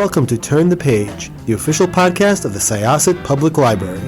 welcome to Turn the Page, the official podcast of the Syosset Public Library.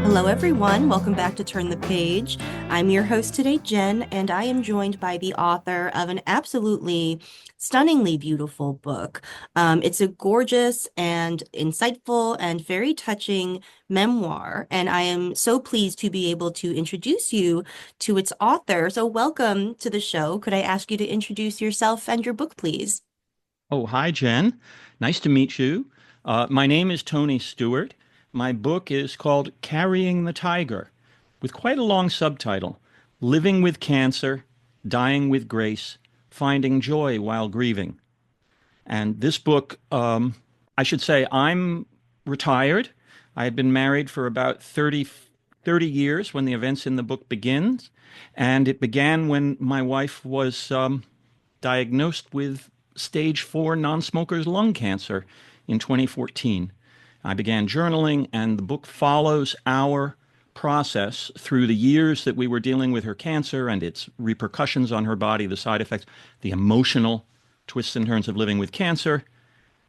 Hello everyone, welcome back to Turn the Page. I'm your host today, Jen, and I am joined by the author of an absolutely stunningly beautiful book. It's a gorgeous and insightful and very touching memoir, and I am so pleased to be able to introduce you to its author. So welcome to the show. Could I ask you to introduce yourself and your book, please? Oh, hi, Jen. Nice to meet you. My name is Tony Stewart. My book is called Carrying the Tiger, with quite a long subtitle, Living with Cancer, Dying with Grace, Finding Joy While Grieving. And this book, I should say, I'm retired. I had been married for about 30 years when the events in the book begins. And it began when my wife was diagnosed with stage 4 non-smoker's lung cancer in 2014. I began journaling, and the book follows our process through the years that we were dealing with her cancer and its repercussions on her body, the side effects, the emotional twists and turns of living with cancer.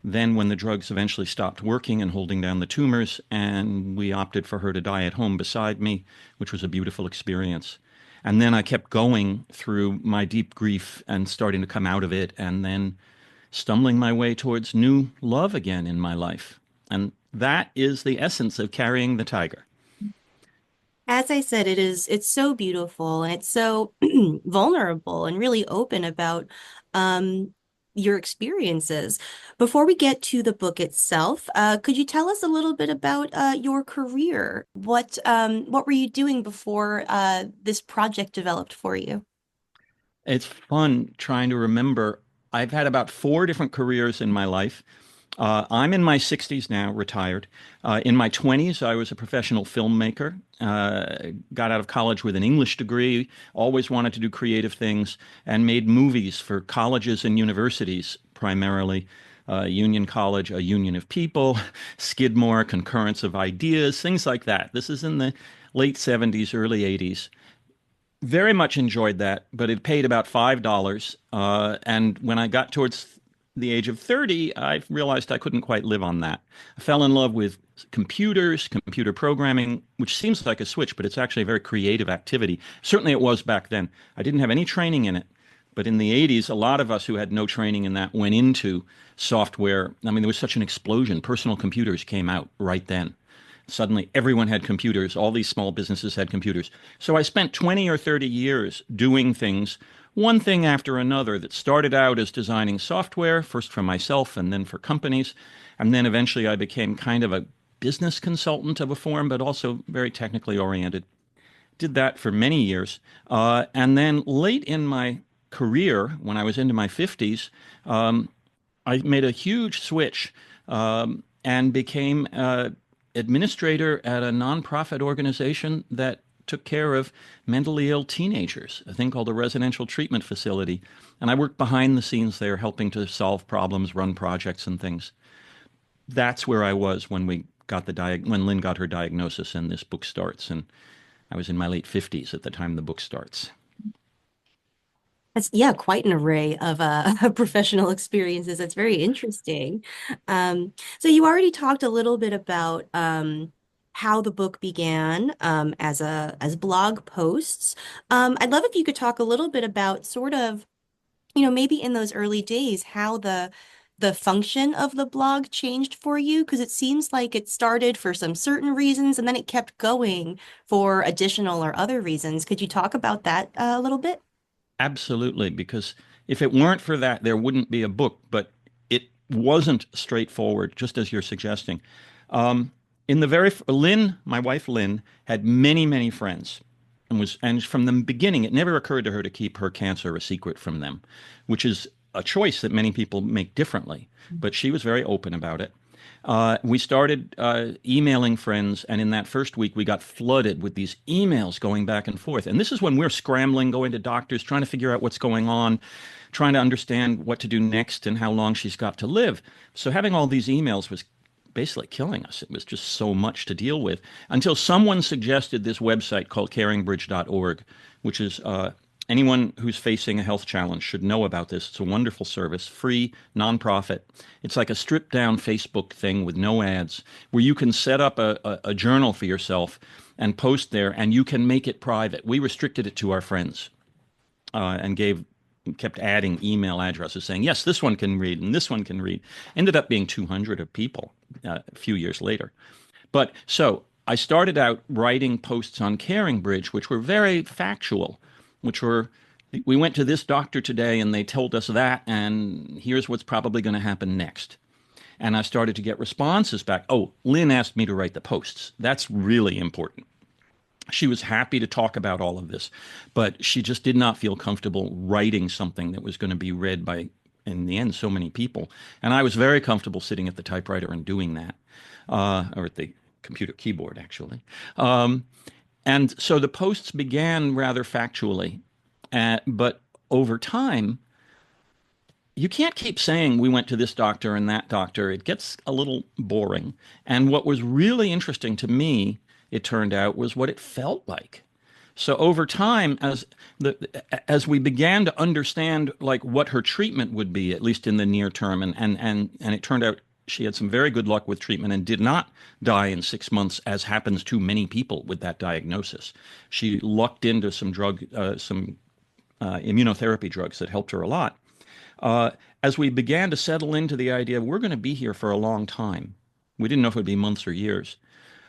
Then when the drugs eventually stopped working and holding down the tumors, and we opted for her to die at home beside me, which was a beautiful experience. And then I kept going through my deep grief and starting to come out of it, and then stumbling my way towards new love again in my life. And that is the essence of Carrying the Tiger. As I said, it's so beautiful and it's so vulnerable and really open about your experiences. Before we get to the book itself, could you tell us a little bit about your career? What were you doing before this project developed for you? It's fun trying to remember. I've had about 4 different careers in my life. I'm in my 60s now, retired. In my 20s, I was a professional filmmaker. Got out of college with an English degree, always wanted to do creative things, and made movies for colleges and universities, primarily. Union College, A Union of People, Skidmore, Concurrence of Ideas, things like that. This is in the late 70s, early 80s. Very much enjoyed that, but it paid about $5. And when I got towards the age of 30, I realized I couldn't quite live on that. I fell in love with computers, computer programming, which seems like a switch, but it's actually a very creative activity. Certainly it was back then. I didn't have any training in it. But in the 80s, a lot of us who had no training in that went into software. I mean, there was such an explosion. Personal computers came out right then. Suddenly, everyone had computers. All these small businesses had computers. So I spent 20 or 30 years doing things, one thing after another, that started out as designing software, first for myself and then for companies. And then eventually I became kind of a business consultant of a form, but also very technically oriented. Did that for many years. And then late in my career, when I was into my 50s, I made a huge switch and became administrator at a nonprofit organization that took care of mentally ill teenagers, a thing called a residential treatment facility. And I worked behind the scenes there, helping to solve problems, run projects and things. That's where I was when when Lynn got her diagnosis and this book starts. And I was in my late 50s at the time the book starts. That's, yeah, quite an array of professional experiences. That's very interesting. So you already talked a little bit about how the book began as blog posts. I'd love if you could talk a little bit about sort of, maybe in those early days, how the function of the blog changed for you, because it seems like it started for some certain reasons and then it kept going for additional or other reasons. Could you talk about that a little bit? Absolutely, because if it weren't for that, there wouldn't be a book, but it wasn't straightforward, just as you're suggesting. In the Lynn, my wife Lynn, had many, many friends. And from the beginning, it never occurred to her to keep her cancer a secret from them, which is a choice that many people make differently. But she was very open about it. We started emailing friends, and in that first week, we got flooded with these emails going back and forth. And this is when we're scrambling, going to doctors, trying to figure out what's going on, trying to understand what to do next and how long she's got to live. So having all these emails was basically killing us. It was just so much to deal with until someone suggested this website called caringbridge.org, which is anyone who's facing a health challenge should know about this. It's a wonderful service, free, nonprofit. It's like a stripped down Facebook thing with no ads, where you can set up a journal for yourself and post there, and you can make it private. We restricted it to our friends and kept adding email addresses saying, yes, this one can read and this one can read. Ended up being 200 of people a few years later. But so I started out writing posts on CaringBridge, which were very factual, which were, we went to this doctor today and they told us that, and here's what's probably going to happen next. And I started to get responses back. Oh, Lynn asked me to write the posts. That's really important. She was happy to talk about all of this, but she just did not feel comfortable writing something that was going to be read by, in the end, so many people. And I was very comfortable sitting at the typewriter and doing that, or at the computer keyboard, actually. And so the posts began rather factually, but over time, you can't keep saying we went to this doctor and that doctor. It gets a little boring. And what was really interesting to me, it turned out, was what it felt like. So over time, as we began to understand like what her treatment would be, at least in the near term, and it turned out she had some very good luck with treatment and did not die in 6 months, as happens to many people with that diagnosis. She lucked into some immunotherapy drugs that helped her a lot. As we began to settle into the idea of we're going to be here for a long time, we didn't know if it would be months or years,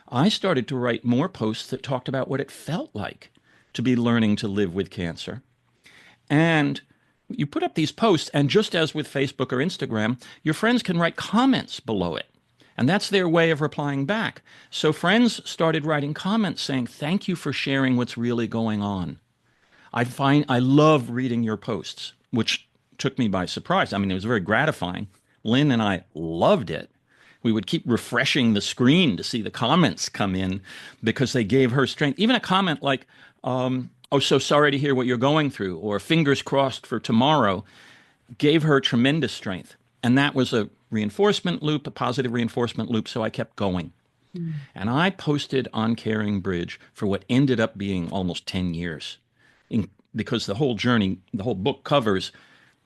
I started to write more posts that talked about what it felt like to be learning to live with cancer. And you put up these posts, and just as with Facebook or Instagram, your friends can write comments below it. And that's their way of replying back. So friends started writing comments saying, thank you for sharing what's really going on. I love reading your posts, which took me by surprise. I mean, it was very gratifying. Lynn and I loved it. We would keep refreshing the screen to see the comments come in because they gave her strength. Even a comment like, oh, so sorry to hear what you're going through, or fingers crossed for tomorrow, gave her tremendous strength. And that was a reinforcement loop, a positive reinforcement loop, so I kept going. And I posted on CaringBridge for what ended up being almost 10 years. Because the whole journey, the whole book covers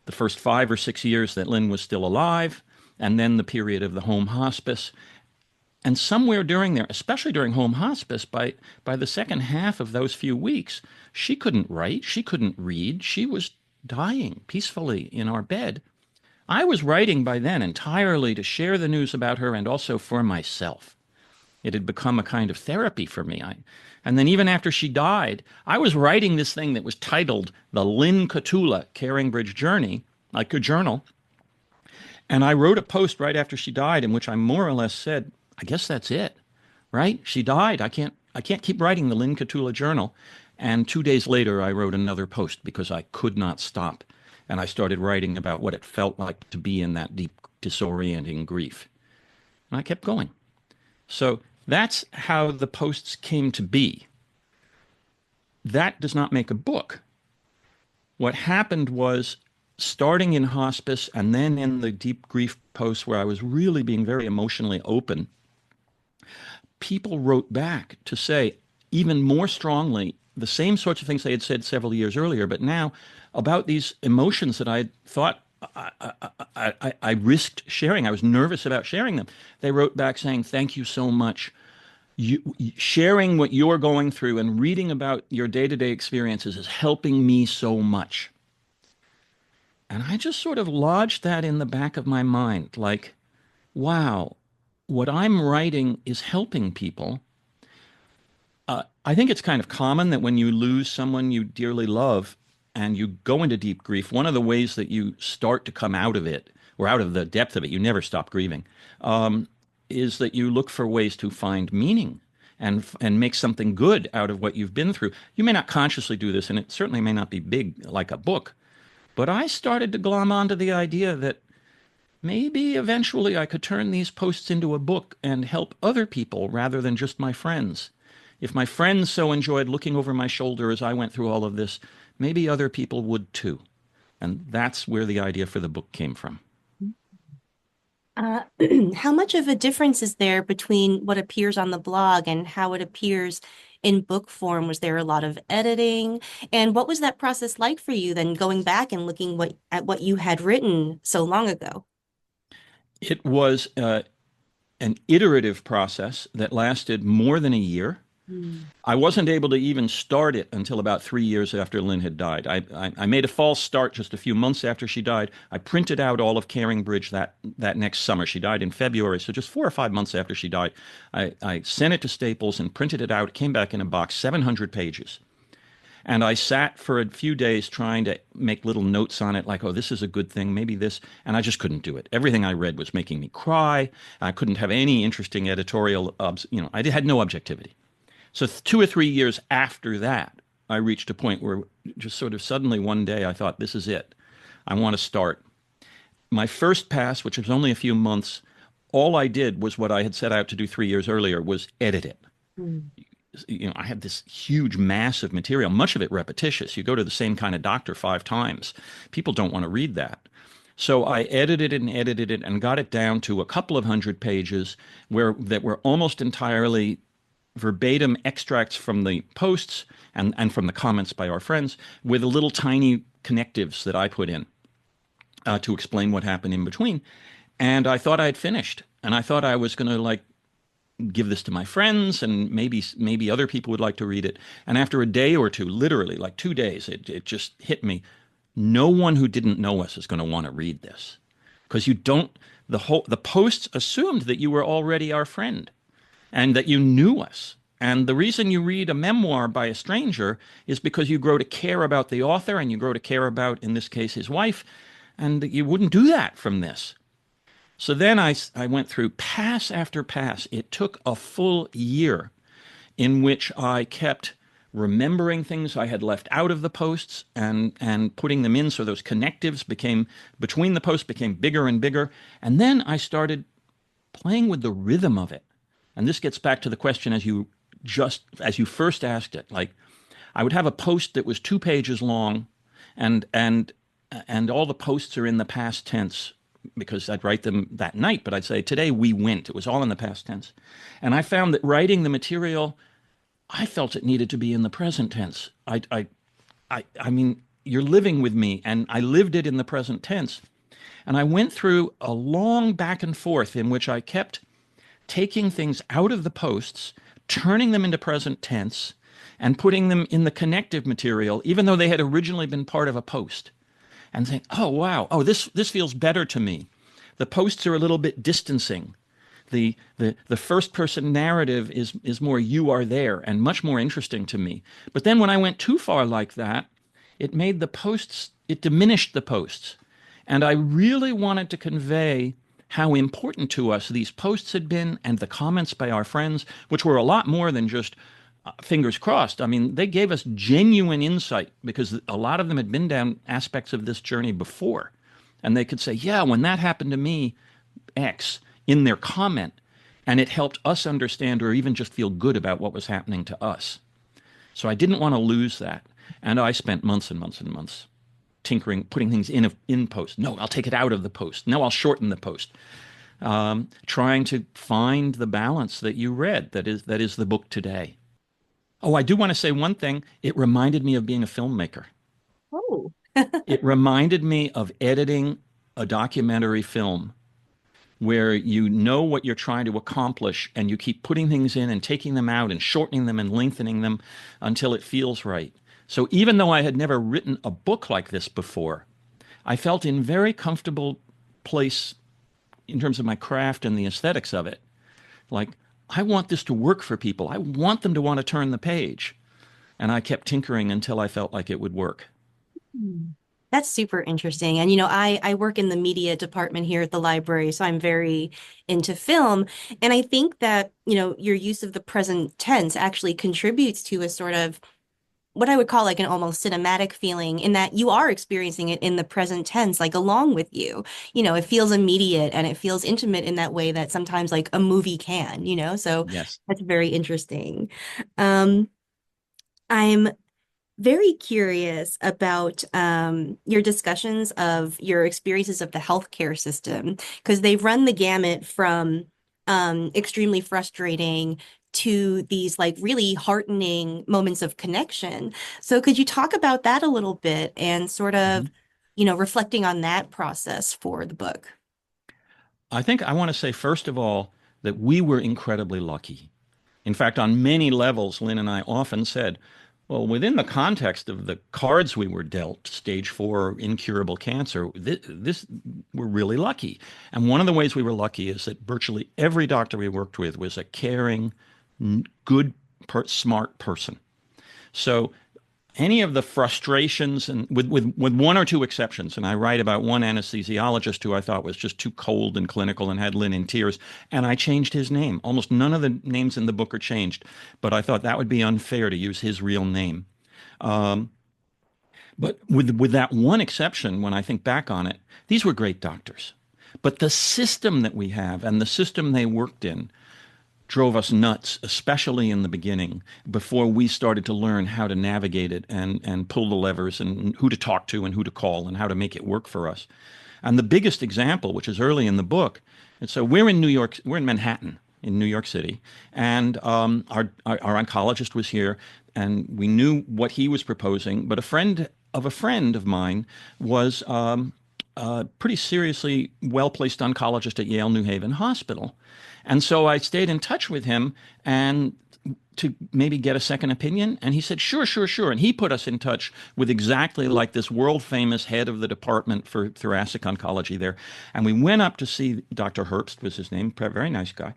the first 5 or 6 years that Lynn was still alive, and then the period of the home hospice. And somewhere during there, especially during home hospice, by the second half of those few weeks, she couldn't write, she couldn't read, she was dying peacefully in our bed. I was writing by then entirely to share the news about her and also for myself. It had become a kind of therapy for me. And then even after she died, I was writing this thing that was titled The Lynn Catula CaringBridge Journey, like a journal. And I wrote a post right after she died in which I more or less said, I guess that's it, right? She died. I can't keep writing the Lynn Catula journal. And 2 days later, I wrote another post because I could not stop. And I started writing about what it felt like to be in that deep, disorienting grief. And I kept going. So that's how the posts came to be. That does not make a book. What happened was, starting in hospice and then in the deep grief posts where I was really being very emotionally open, people wrote back to say even more strongly the same sorts of things they had said several years earlier, but now about these emotions that I thought I risked sharing. I was nervous about sharing them. They wrote back saying, thank you so much. Sharing what you're going through and reading about your day-to-day experiences is helping me so much. And I just sort of lodged that in the back of my mind, like, wow, what I'm writing is helping people. I think it's kind of common that when you lose someone you dearly love and you go into deep grief, one of the ways that you start to come out of it, or out of the depth of it, you never stop grieving, is that you look for ways to find meaning and make something good out of what you've been through. You may not consciously do this, and it certainly may not be big like a book, but I started to glom onto the idea that maybe eventually I could turn these posts into a book and help other people rather than just my friends. If my friends so enjoyed looking over my shoulder as I went through all of this, maybe other people would too. And that's where the idea for the book came from. Uh, how much of a difference is there between what appears on the blog and how it appears in book form? Was there a lot of editing? And what was that process like for you then going back and looking at what you had written so long ago? It was an iterative process that lasted more than a year. Mm. I wasn't able to even start it until about 3 years after Lynn had died. I made a false start just a few months after she died. I printed out all of Caring Bridge that next summer. She died in February, so just 4 or 5 months after she died, I sent it to Staples and printed it out. It came back in a box, 700 pages. And I sat for a few days trying to make little notes on it, like, oh, this is a good thing, maybe this. And I just couldn't do it. Everything I read was making me cry. I couldn't have any interesting editorial, I had no objectivity. So 2 or 3 years after that, I reached a point where just sort of suddenly one day I thought, this is it. I want to start. My first pass, which was only a few months, all I did was what I had set out to do 3 years earlier, was edit it. Mm. I had this huge mass of material, much of it repetitious. You go to the same kind of doctor 5 times. People don't want to read that. So I edited it and got it down to a couple of hundred pages that were almost entirely verbatim extracts from the posts and from the comments by our friends with little tiny connectives that I put in to explain what happened in between. And I thought I had finished. And I thought I was going to give this to my friends and maybe other people would like to read it. And after a day or two, literally like 2 days, it just hit me. No one who didn't know us is going to want to read this because the posts assumed that you were already our friend and that you knew us. And the reason you read a memoir by a stranger is because you grow to care about the author and you grow to care about, in this case, his wife, and you wouldn't do that from this. So then I went through pass after pass. It took a full year in which I kept remembering things I had left out of the posts and putting them in so those connectives between the posts became bigger and bigger. And then I started playing with the rhythm of it. And this gets back to the question as you first asked it. Like I would have a post that was 2 pages long and all the posts are in the past tense because I'd write them that night, but I'd say, today we went. It was all in the past tense. And I found that writing the material, I felt it needed to be in the present tense. I mean, you're living with me, and I lived it in the present tense. And I went through a long back and forth in which I kept taking things out of the posts, turning them into present tense, and putting them in the connective material, even though they had originally been part of a post. And saying, oh, wow, oh, this feels better to me. The posts are a little bit distancing. The first person narrative is more you are there and much more interesting to me. But then when I went too far like that, it diminished the posts. And I really wanted to convey how important to us these posts had been and the comments by our friends, which were a lot more than just fingers crossed. I mean, they gave us genuine insight because a lot of them had been down aspects of this journey before. And they could say, yeah, when that happened to me, X, in their comment. And it helped us understand or even just feel good about what was happening to us. So I didn't want to lose that. And I spent months and months and months tinkering, putting things in post. No, I'll take it out of the post. No, I'll shorten the post. Trying to find the balance that you read that is the book today. Oh, I do want to say one thing. It reminded me of being a filmmaker. Oh. It reminded me of editing a documentary film where you know what you're trying to accomplish and you keep putting things in and taking them out and shortening them and lengthening them until it feels right. So even though I had never written a book like this before, I felt in very comfortable place in terms of my craft and the aesthetics of it. Like, I want this to work for people. I want them to want to turn the page. And I kept tinkering until I felt like it would work. That's super interesting. And, you know, I work in the media department here at the library, so I'm very into film. And I think that, you know, your use of the present tense actually contributes to a sort of what I would call like an almost cinematic feeling in that you are experiencing it in the present tense, like along with you. You know, it feels immediate and it feels intimate in that way that sometimes like a movie can, you know, so Yes. that's very interesting. Um, I'm very curious about your discussions of your experiences of the healthcare system, because they run the gamut from extremely frustrating to these like really heartening moments of connection. So could you talk about that a little bit and sort of, Mhm. reflecting on that process for the book? I think I want to say, first of all, that we were incredibly lucky. In fact, on many levels, Lynn and I often said, well, within the context of the cards we were dealt, stage 4 incurable cancer, this we're really lucky. And one of the ways we were lucky is that virtually every doctor we worked with was a caring, good, smart person. So any of the frustrations, and with one or two exceptions, and I write about one anesthesiologist who I thought was just too cold and clinical and had Lynn in tears, and I changed his name. Almost none of the names in the book are changed, but I thought that would be unfair to use his real name. But with that one exception, when I think back on it, these were great doctors. But the system that we have and the system they worked in drove us nuts, especially in the beginning, before we started to learn how to navigate it and pull the levers and who to talk to and who to call and how to make it work for us. And the biggest example, which is early in the book, and so we're in New York, we're in Manhattan, in New York City, and our oncologist was here, and we knew what he was proposing, but a friend of mine was pretty seriously well-placed oncologist at Yale New Haven Hospital. And so I stayed in touch with him and to maybe get a second opinion. And he said, sure, sure, sure. And he put us in touch with exactly like this world famous head of the department for thoracic oncology there. And we went up to see Dr. Herbst was his name, very nice guy,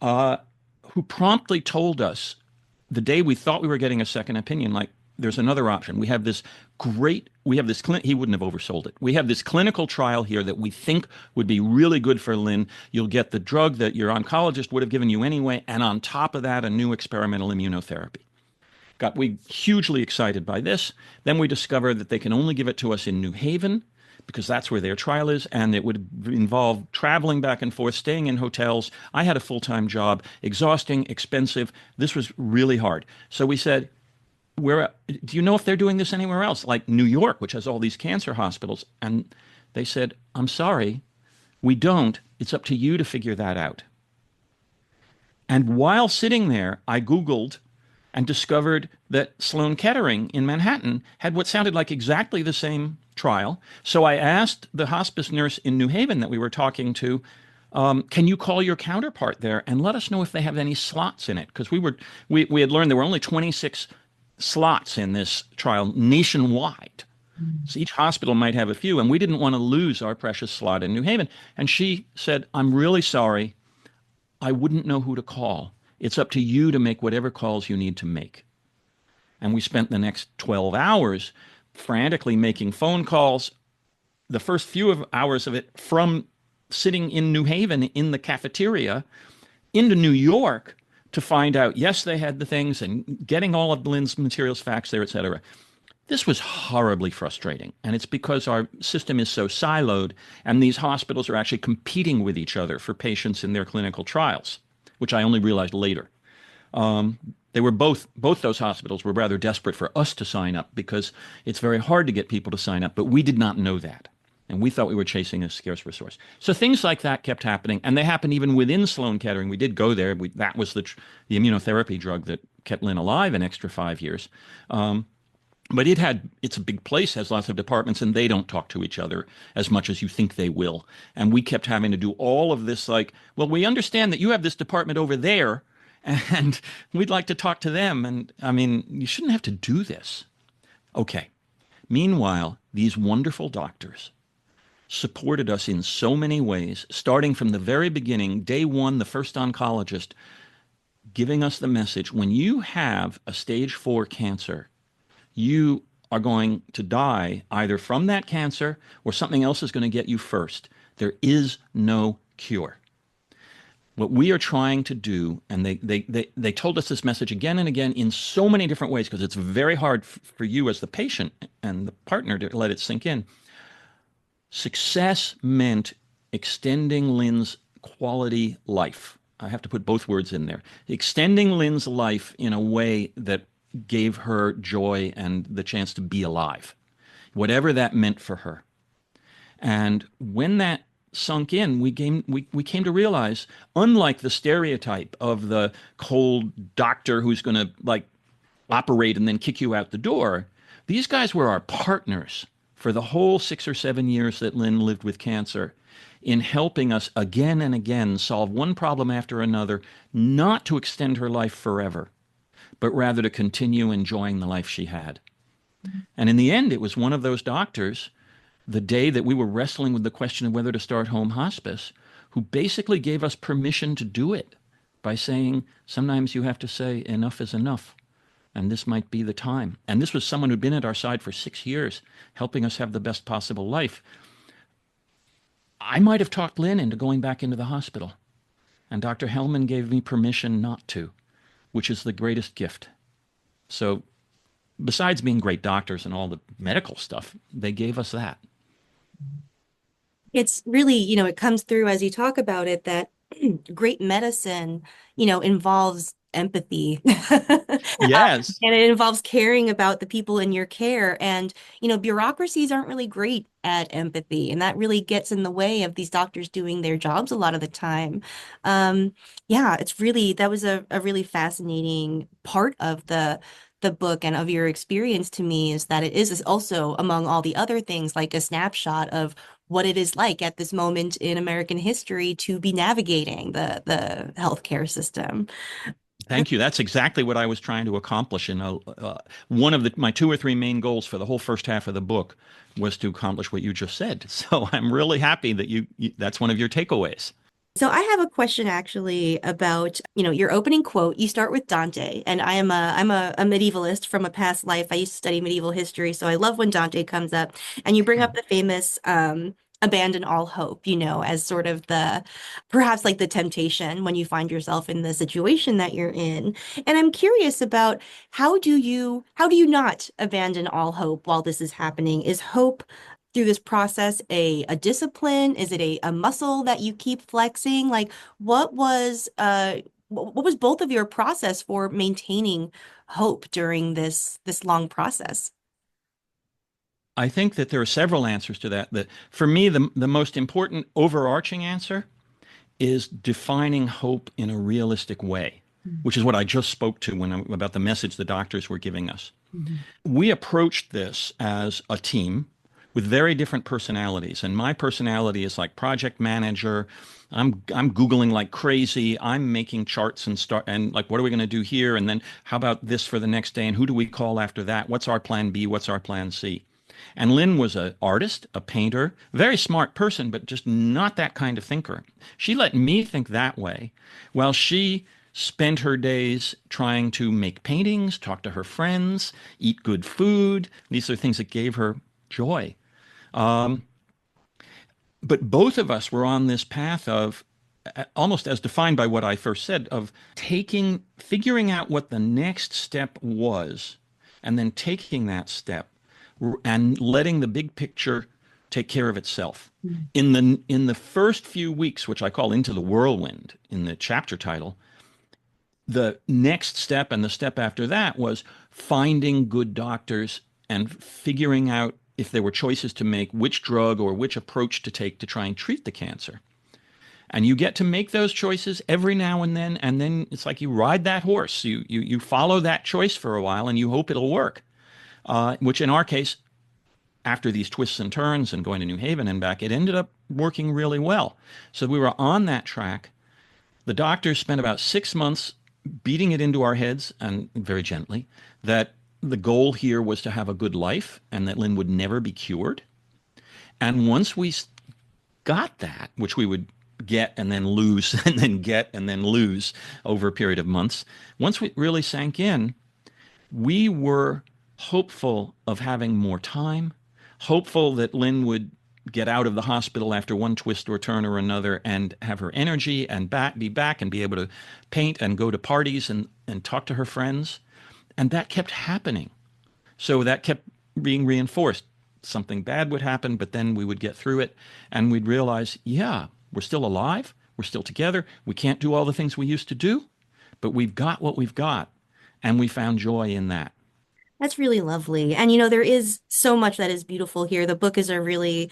uh, who promptly told us the day we thought we were getting a second opinion, like, there's another option. He wouldn't have oversold it. We have this clinical trial here that we think would be really good for Lynn. You'll get the drug that your oncologist would have given you anyway, and on top of that, a new experimental immunotherapy. Got we hugely excited by this. Then we discovered that they can only give it to us in New Haven because that's where their trial is, and it would involve traveling back and forth, staying in hotels. I had a full-time job, exhausting, expensive. This was really hard. So we said, do you know if they're doing this anywhere else, like New York, which has all these cancer hospitals? And they said, I'm sorry, we don't. It's up to you to figure that out. And while sitting there, I Googled and discovered that Sloan Kettering in Manhattan had what sounded like exactly the same trial. So I asked the hospice nurse in New Haven that we were talking to, can you call your counterpart there and let us know if they have any slots in it? Because we had learned there were only 26 slots in this trial nationwide. So each hospital might have a few, and we didn't want to lose our precious slot in New Haven. And she said, I'm really sorry. I wouldn't know who to call. It's up to you to make whatever calls you need to make. And we spent the next 12 hours frantically making phone calls, the first few hours of it from sitting in New Haven in the cafeteria into New York to find out, yes, they had the things and getting all of Lynn's materials faxed there, et cetera. This was horribly frustrating. And it's because our system is so siloed and these hospitals are actually competing with each other for patients in their clinical trials, which I only realized later. They were both those hospitals were rather desperate for us to sign up because it's very hard to get people to sign up, but we did not know that. And we thought we were chasing a scarce resource. So things like that kept happening, and they happened even within Sloan Kettering. We did go there. That was the immunotherapy drug that kept Lynn alive an extra 5 years. But it's a big place, has lots of departments, and they don't talk to each other as much as you think they will. And we kept having to do all of this like, well, we understand that you have this department over there, and we'd like to talk to them. And I mean, you shouldn't have to do this. Okay. Meanwhile, these wonderful doctors supported us in so many ways, starting from the very beginning, day one, the first oncologist, giving us the message, when you have a stage 4 cancer, you are going to die either from that cancer or something else is going to get you first. There is no cure. What we are trying to do, and they told us this message again and again in so many different ways, because it's very hard for you as the patient and the partner to let it sink in. Success meant extending Lynn's quality life. I have to put both words in there. Extending Lynn's life in a way that gave her joy and the chance to be alive, whatever that meant for her. And when that sunk in, we came to realize, unlike the stereotype of the cold doctor who's going to like operate and then kick you out the door, these guys were our partners for the whole 6 or 7 years that Lynn lived with cancer, in helping us again and again solve one problem after another, not to extend her life forever, but rather to continue enjoying the life she had. And in the end, it was one of those doctors, the day that we were wrestling with the question of whether to start home hospice, who basically gave us permission to do it by saying, sometimes you have to say enough is enough, and this might be the time. And this was someone who'd been at our side for 6 years, helping us have the best possible life. I might have talked Lynn into going back into the hospital, and Dr. Hellman gave me permission not to, which is the greatest gift. So besides being great doctors and all the medical stuff, they gave us that. It's really, it comes through as you talk about it that great medicine, involves empathy. Yes. And it involves caring about the people in your care. And, bureaucracies aren't really great at empathy. And that really gets in the way of these doctors doing their jobs a lot of the time. Yeah, that was a really fascinating part of the book and of your experience to me, is that it is also, among all the other things, like a snapshot of what it is like at this moment in American history to be navigating the healthcare system. Thank you. That's exactly what I was trying to accomplish. One of my 2 or 3 main goals for the whole first half of the book was to accomplish what you just said. So I'm really happy that that's one of your takeaways. So I have a question actually about, your opening quote. You start with Dante, and I'm a medievalist from a past life. I used to study medieval history, so I love when Dante comes up. And you bring up the famous abandon all hope, as sort of perhaps like the temptation when you find yourself in the situation that you're in. And I'm curious about, how do you not abandon all hope while this is happening? Is hope through this process a discipline? Is it a muscle that you keep flexing? Like, what was both of your process for maintaining hope during this long process? I think that there are several answers to that. For me, the most important overarching answer is defining hope in a realistic way, which is what I just spoke to about the message the doctors were giving us. We approached this as a team with very different personalities. And my personality is like project manager. I'm Googling like crazy. I'm making charts and like, what are we going to do here? And then how about this for the next day? And who do we call after that? What's our plan B? What's our plan C? And Lynn was an artist, a painter, very smart person, but just not that kind of thinker. She let me think that way, while she spent her days trying to make paintings, talk to her friends, eat good food. These are things that gave her joy. But both of us were on this path of, almost as defined by what I first said, of figuring out what the next step was, and then taking that step and letting the big picture take care of itself. In the first few weeks, which I call Into the Whirlwind in the chapter title, the next step and the step after that was finding good doctors and figuring out, if there were choices to make, which drug or which approach to take to try and treat the cancer. And you get to make those choices every now and then it's like you ride that horse. You follow that choice for a while and you hope it'll work. Which in our case, after these twists and turns and going to New Haven and back, it ended up working really well. So we were on that track. The doctors spent about 6 months beating it into our heads, and very gently, that the goal here was to have a good life and that Lynn would never be cured. And once we got that, which we would get and then lose and then get and then lose over a period of months, once we really sank in, we were hopeful of having more time, hopeful that Lynn would get out of the hospital after one twist or turn or another and have her energy and be back and be able to paint and go to parties and talk to her friends. And that kept happening. So that kept being reinforced. Something bad would happen, but then we would get through it and we'd realize, yeah, we're still alive. We're still together. We can't do all the things we used to do, but we've got what we've got. and we found joy in that. That's really lovely. And there is so much that is beautiful here. The book is a really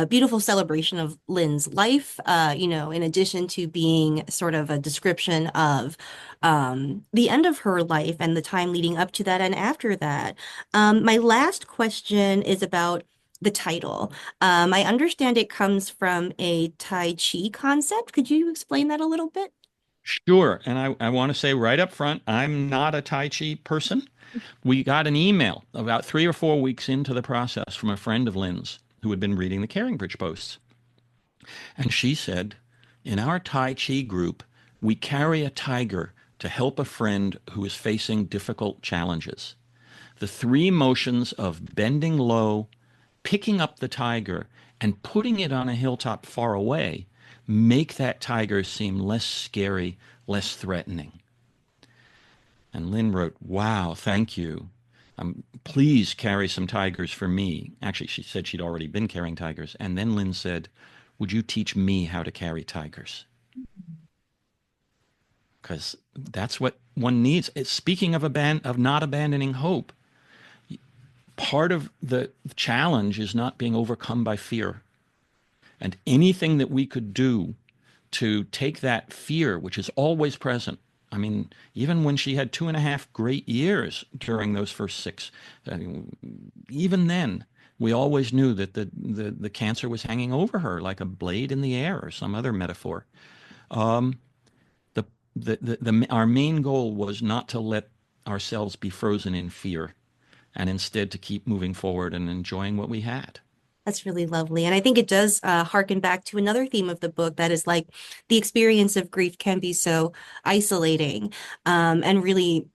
beautiful celebration of Lynn's life, in addition to being sort of a description of the end of her life and the time leading up to that and after that. My last question is about the title. I understand it comes from a Tai Chi concept. Could you explain that a little bit? Sure. And I want to say right up front, I'm not a Tai Chi person. We got an email about 3 or 4 weeks into the process from a friend of Lynn's who had been reading the Caring Bridge posts. And she said, in our Tai Chi group, we carry a tiger to help a friend who is facing difficult challenges. The three motions of bending low, picking up the tiger, and putting it on a hilltop far away make that tiger seem less scary, less threatening. And Lynn wrote, wow, thank you. Please carry some tigers for me. Actually, she said she'd already been carrying tigers. And then Lynn said, would you teach me how to carry tigers? Because that's what one needs. Speaking of not abandoning hope, part of the challenge is not being overcome by fear. And anything that we could do to take that fear, which is always present. I mean, even when she had 2.5 great years during those first 6, even then, we always knew that the cancer was hanging over her like a blade in the air or some other metaphor. Um, our main goal was not to let ourselves be frozen in fear, and instead to keep moving forward and enjoying what we had. That's really lovely. And I think it does harken back to another theme of the book that is like the experience of grief can be so isolating. And really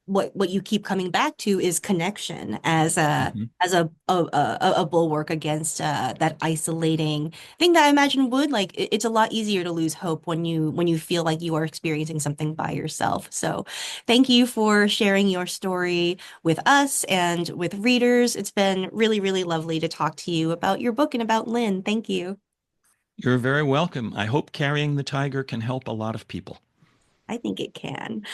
what you keep coming back to is connection as a Mhm. as a bulwark against that isolating thing that I imagine would it's a lot easier to lose hope when you feel like you are experiencing something by yourself. So thank you for sharing your story with us and with readers. It's been really, really lovely to talk to you about your book and about Lynn. Thank you. You're very welcome. I hope carrying the tiger can help a lot of people. I think it can.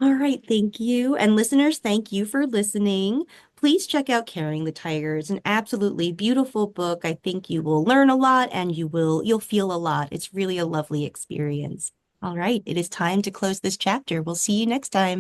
All right, thank you. And listeners, thank you for listening. Please check out Carrying the Tiger. It's an absolutely beautiful book. I think you will learn a lot and you'll feel a lot. It's really a lovely experience. All right, it is time to close this chapter. We'll see you next time.